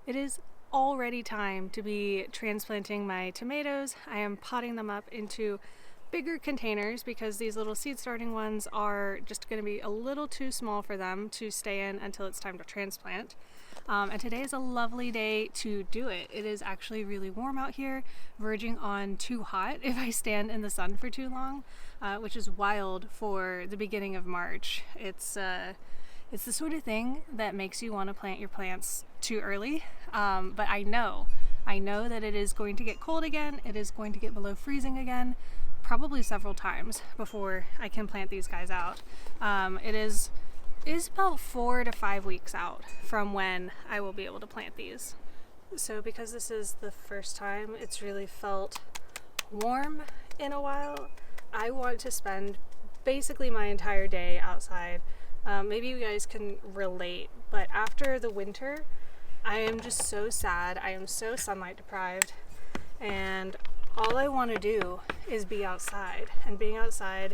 It is already time to be transplanting my tomatoes. I am potting them up into bigger containers because these little seed starting ones are just going to be a little too small for them to stay in until it's time to transplant. And today is a lovely day to do it. It is actually really warm out here, verging on too hot if I stand in the sun for too long, which is wild for the beginning of March. It's the sort of thing that makes you want to plant your plants too early, but I know that it is going to get cold again. It is going to get below freezing again, probably several times before I can plant these guys out. It is about 4 to 5 weeks out from when I will be able to plant these. So because this is the first time it's really felt warm in a while, I want to spend basically my entire day outside. Maybe you guys can relate, but after the winter, I am just so sad. I am so sunlight deprived, and all I want to do is be outside. And being outside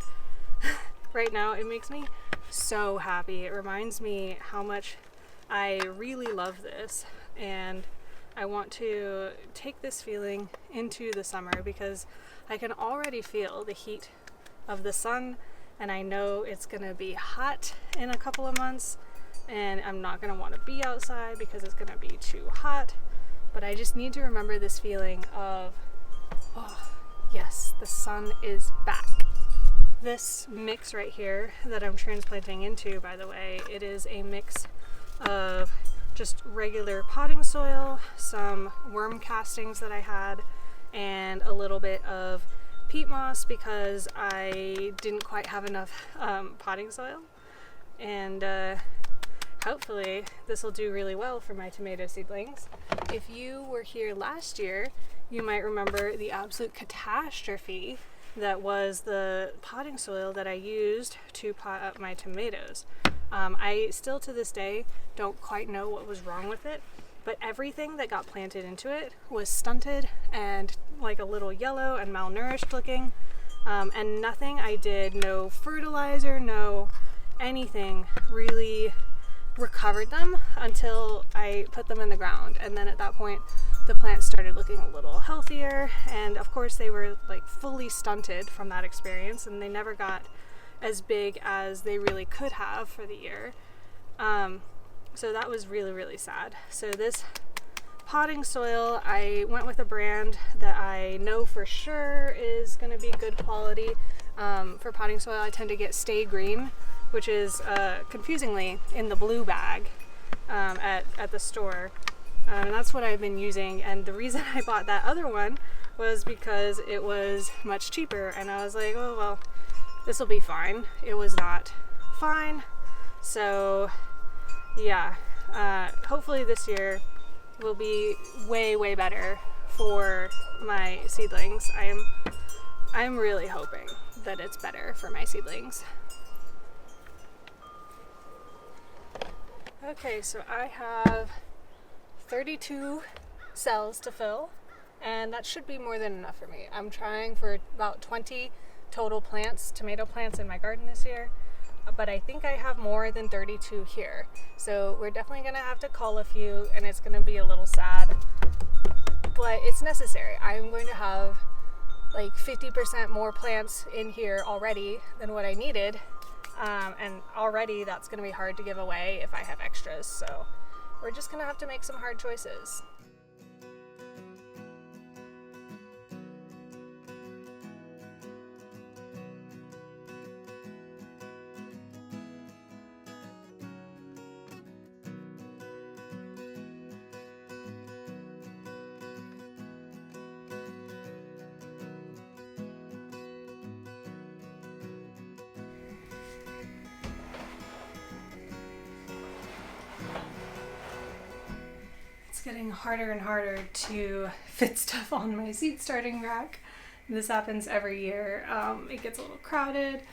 right now, it makes me so happy. It reminds me how much I really love this, and I want to take this feeling into the summer because I can already feel the heat of the sun, and I know it's gonna be hot in a couple of months, and I'm not gonna want to be outside because it's gonna be too hot. But I just need to remember this feeling of, oh yes, the sun is back. This mix right here that I'm transplanting into, by the way, it is a mix of just regular potting soil, some worm castings that I had, and a little bit of peat moss because I didn't quite have enough potting soil. And hopefully this will do really well for my tomato seedlings. If you were here last year, you might remember the absolute catastrophe that was the potting soil that I used to pot up my tomatoes. I still to this day don't quite know what was wrong with it, but everything that got planted into it was stunted and like a little yellow and malnourished looking, and nothing I did, no fertilizer, no anything really recovered them until I put them in the ground. And then at that point the plants started looking a little healthier, and of course they were like fully stunted from that experience, and they never got as big as they really could have for the year. So that was really, really sad. So this potting soil, I went with a brand that I know for sure is going to be good quality. For potting soil, I tend to get Stay Green, which is confusingly in the blue bag at the store. And that's what I've been using. And the reason I bought that other one was because it was much cheaper. And I was like, oh, well, this will be fine. It was not fine. So yeah, hopefully this year will be way, way better for my seedlings. I'm really hoping that it's better for my seedlings. Okay, so I have 32 cells to fill, and that should be more than enough for me. I'm trying for about 20 total plants, tomato plants in my garden this year, but I think I have more than 32 here. So we're definitely gonna have to cull a few, and it's gonna be a little sad, but it's necessary. I'm going to have like 50% more plants in here already than what I needed. And already that's going to be hard to give away if I have extras, so we're just going to have to make some hard choices. It's getting harder and harder to fit stuff on my seed starting rack. This happens every year. It gets a little crowded,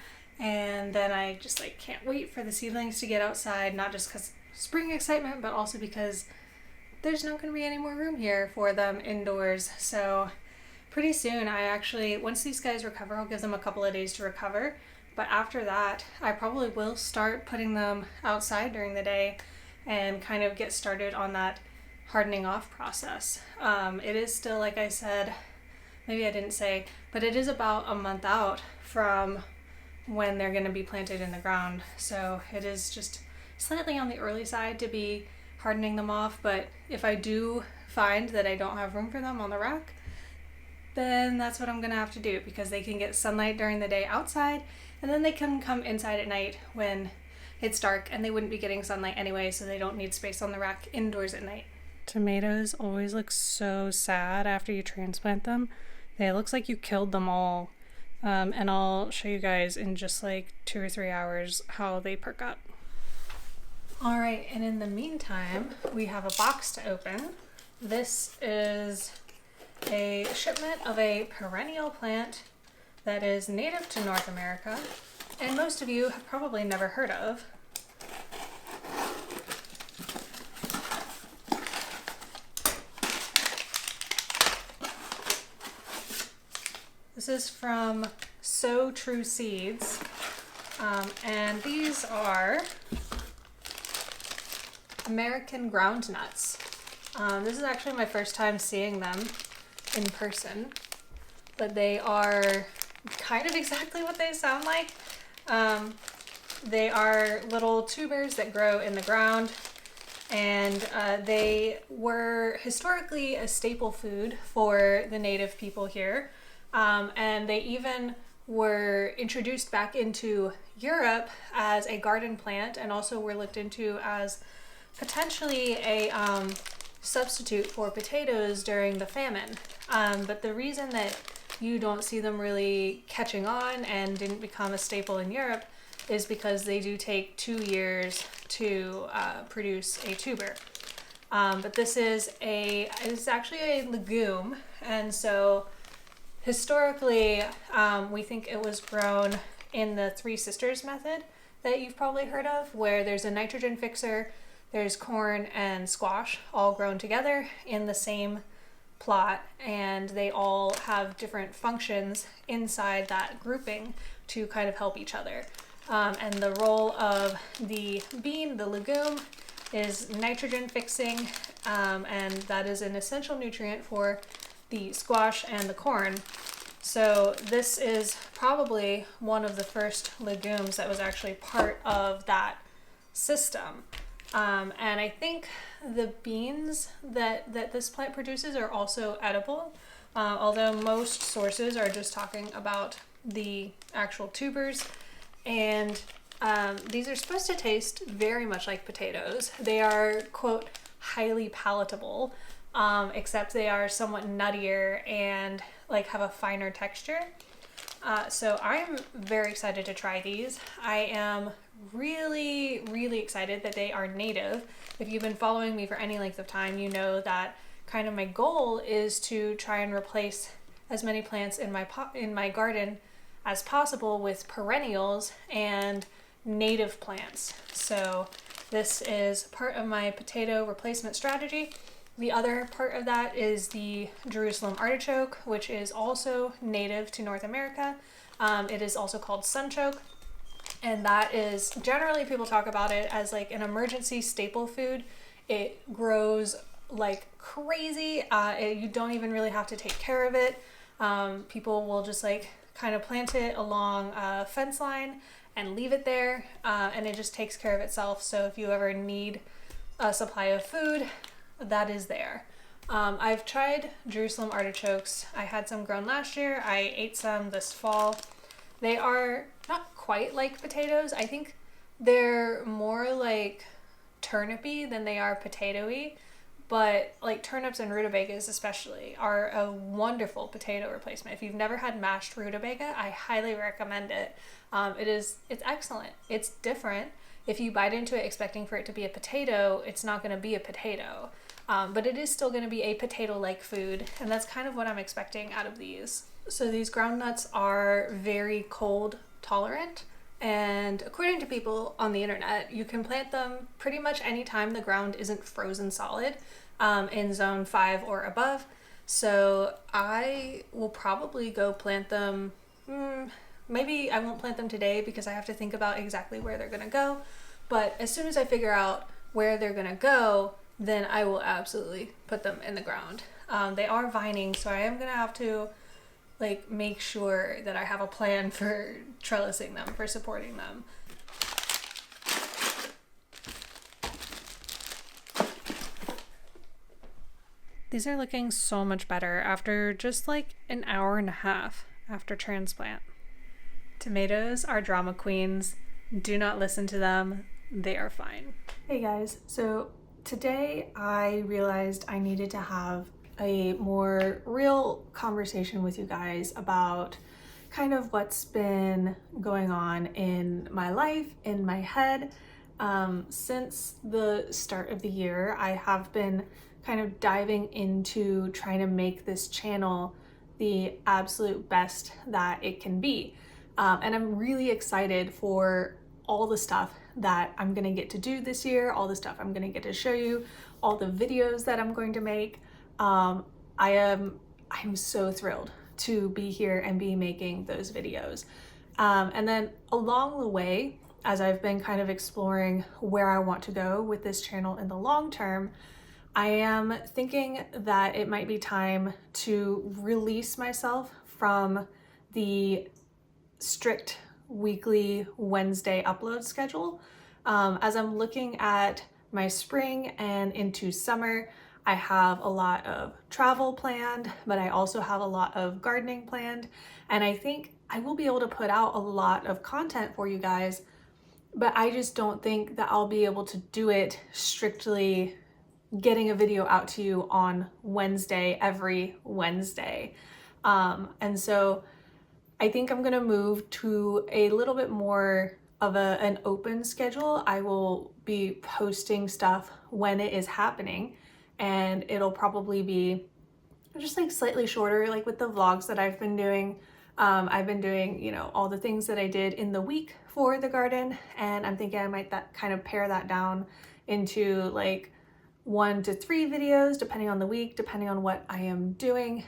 and then I just like can't wait for the seedlings to get outside, not just because spring excitement, but also because there's not going to be any more room here for them indoors. So pretty soon, once these guys recover, I'll give them a couple of days to recover. But after that, I probably will start putting them outside during the day and kind of get started on that hardening off process. It is still, like I said, maybe I didn't say, but it is about a month out from when they're going to be planted in the ground. So it is just slightly on the early side to be hardening them off. But if I do find that I don't have room for them on the rack, then that's what I'm going to have to do, because they can get sunlight during the day outside, and then they can come inside at night when it's dark, and they wouldn't be getting sunlight anyway, so they don't need space on the rack indoors at night. Tomatoes always look so sad after you transplant them. It looks like you killed them all. And I'll show you guys in just like 2 or 3 hours how they perk up. All right, and in the meantime, we have a box to open. This is a shipment of a perennial plant that is native to North America, and most of you have probably never heard of. This is from So True Seeds, and these are American groundnuts. This is actually my first time seeing them in person, but they are kind of exactly what they sound like. They are little tubers that grow in the ground, and they were historically a staple food for the native people here. And they even were introduced back into Europe as a garden plant, and also were looked into as potentially a substitute for potatoes during the famine. But the reason that you don't see them really catching on and didn't become a staple in Europe is because they do take 2 years to produce a tuber. But this is it's actually a legume, and so historically, we think it was grown in the Three Sisters method that you've probably heard of, where there's a nitrogen fixer, there's corn and squash all grown together in the same plot, and they all have different functions inside that grouping to kind of help each other. And the role of the bean, the legume, is nitrogen fixing, and that is an essential nutrient for the squash and the corn. So this is probably one of the first legumes that was actually part of that system. And I think the beans that this plant produces are also edible, although most sources are just talking about the actual tubers. And these are supposed to taste very much like potatoes. They are, quote, highly palatable, except they are somewhat nuttier and like have a finer texture. So I'm very excited to try these. I am really, really excited that they are native. If you've been following me for any length of time, you know that kind of my goal is to try and replace as many plants in my garden as possible with perennials and native plants. So this is part of my potato replacement strategy. The other part of that is the Jerusalem artichoke, which is also native to North America. It is also called sunchoke, and that is generally, people talk about it as like an emergency staple food. It grows like crazy. You don't even really have to take care of it. People will just like kind of plant it along a fence line and leave it there, and it just takes care of itself. So if you ever need a supply of food, that is there. I've tried Jerusalem artichokes. I had some grown last year. I ate some this fall. They are not quite like potatoes. I think they're more like turnipy than they are potatoey, but like turnips and rutabagas especially are a wonderful potato replacement. If you've never had mashed rutabaga, I highly recommend it. It's excellent. It's different. If you bite into it expecting for it to be a potato, it's not going to be a potato. But it is still going to be a potato-like food, and that's kind of what I'm expecting out of these. So these groundnuts are very cold tolerant, and according to people on the internet, you can plant them pretty much anytime the ground isn't frozen solid, in zone 5 or above. So I will probably go plant them. Maybe I won't plant them today because I have to think about exactly where they're going to go, but as soon as I figure out where they're going to go, then I will absolutely put them in the ground. They are vining, so I am gonna have to like make sure that I have a plan for trellising them, for supporting them. These are looking so much better after just like an hour and a half after transplant. Tomatoes are drama queens. Do not listen to them. They are fine. Hey guys, so today I realized I needed to have a more real conversation with you guys about kind of what's been going on in my life, in my head. Since the start of the year, I have been kind of diving into trying to make this channel the absolute best that it can be. And I'm really excited for all the stuff that I'm gonna get to do this year, all the stuff I'm gonna get to show you, all the videos that I'm going to make. I'm so thrilled to be here and be making those videos. And then along the way, as I've been kind of exploring where I want to go with this channel in the long term, I am thinking that it might be time to release myself from the strict weekly Wednesday upload schedule. As I'm looking at my spring and into summer, I have a lot of travel planned, but I also have a lot of gardening planned. And I think I will be able to put out a lot of content for you guys, but I just don't think that I'll be able to do it strictly getting a video out to you on Wednesday, every Wednesday. And so I think I'm gonna move to a little bit more of an open schedule. I will be posting stuff when it is happening, and it'll probably be just like slightly shorter, like with the vlogs that I've been doing. I've been doing, you know, all the things that I did in the week for the garden, and I'm thinking I might kind of pare that down into like 1 to 3 videos, depending on the week, depending on what I am doing,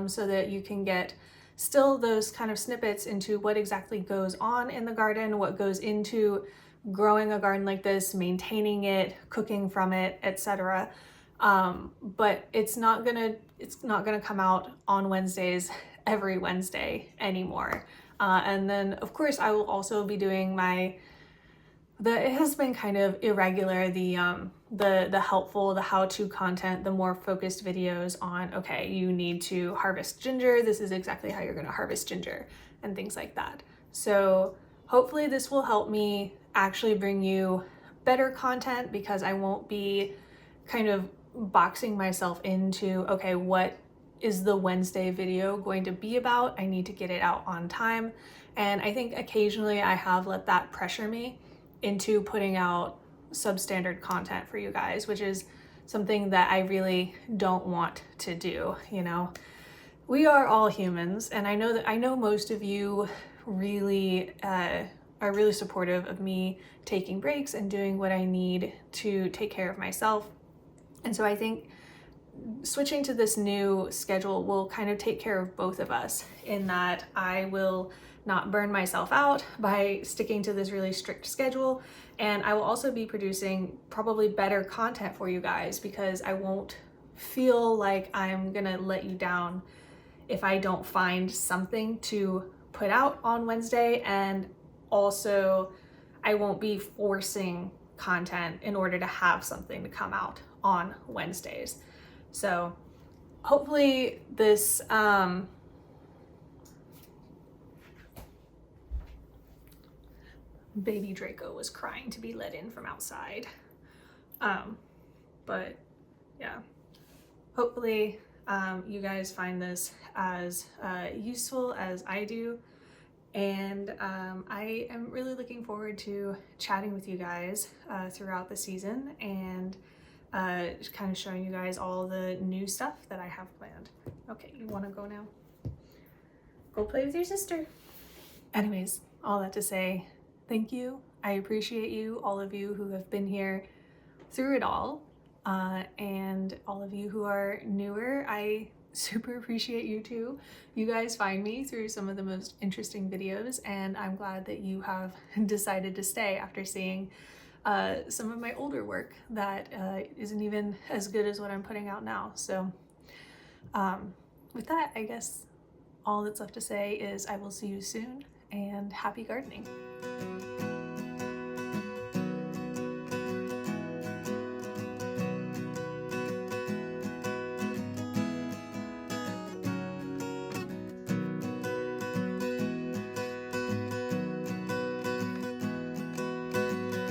so that you can get still those kind of snippets into what exactly goes on in the garden, what goes into growing a garden like this, maintaining it, cooking from it, etc. But it's not gonna come out on Wednesdays every Wednesday anymore. And then of course I will also be doing it has been kind of irregular, the helpful, the how-to content, the more focused videos on, okay, you need to harvest ginger, this is exactly how you're gonna harvest ginger, and things like that. So hopefully this will help me actually bring you better content, because I won't be kind of boxing myself into, okay, what is the Wednesday video going to be about? I need to get it out on time. And I think occasionally I have let that pressure me into putting out substandard content for you guys, which is something that I really don't want to do. You know, we are all humans, and I know most of you really are really supportive of me taking breaks and doing what I need to take care of myself. And so I think switching to this new schedule will kind of take care of both of us, in that I will not burn myself out by sticking to this really strict schedule, and I will also be producing probably better content for you guys, because I won't feel like I'm gonna let you down if I don't find something to put out on Wednesday, and also I won't be forcing content in order to have something to come out on Wednesdays. So hopefully this baby Draco was crying to be let in from outside. But yeah, hopefully you guys find this as useful as I do. And I am really looking forward to chatting with you guys throughout the season, and just kind of showing you guys all the new stuff that I have planned. Okay, you want to go now? Go play with your sister. Anyways, all that to say, thank you. I appreciate you, all of you who have been here through it all, and all of you who are newer. I super appreciate you too. You guys find me through some of the most interesting videos, and I'm glad that you have decided to stay after seeing some of my older work that isn't even as good as what I'm putting out now. So with that, I guess all that's left to say is I will see you soon and happy gardening.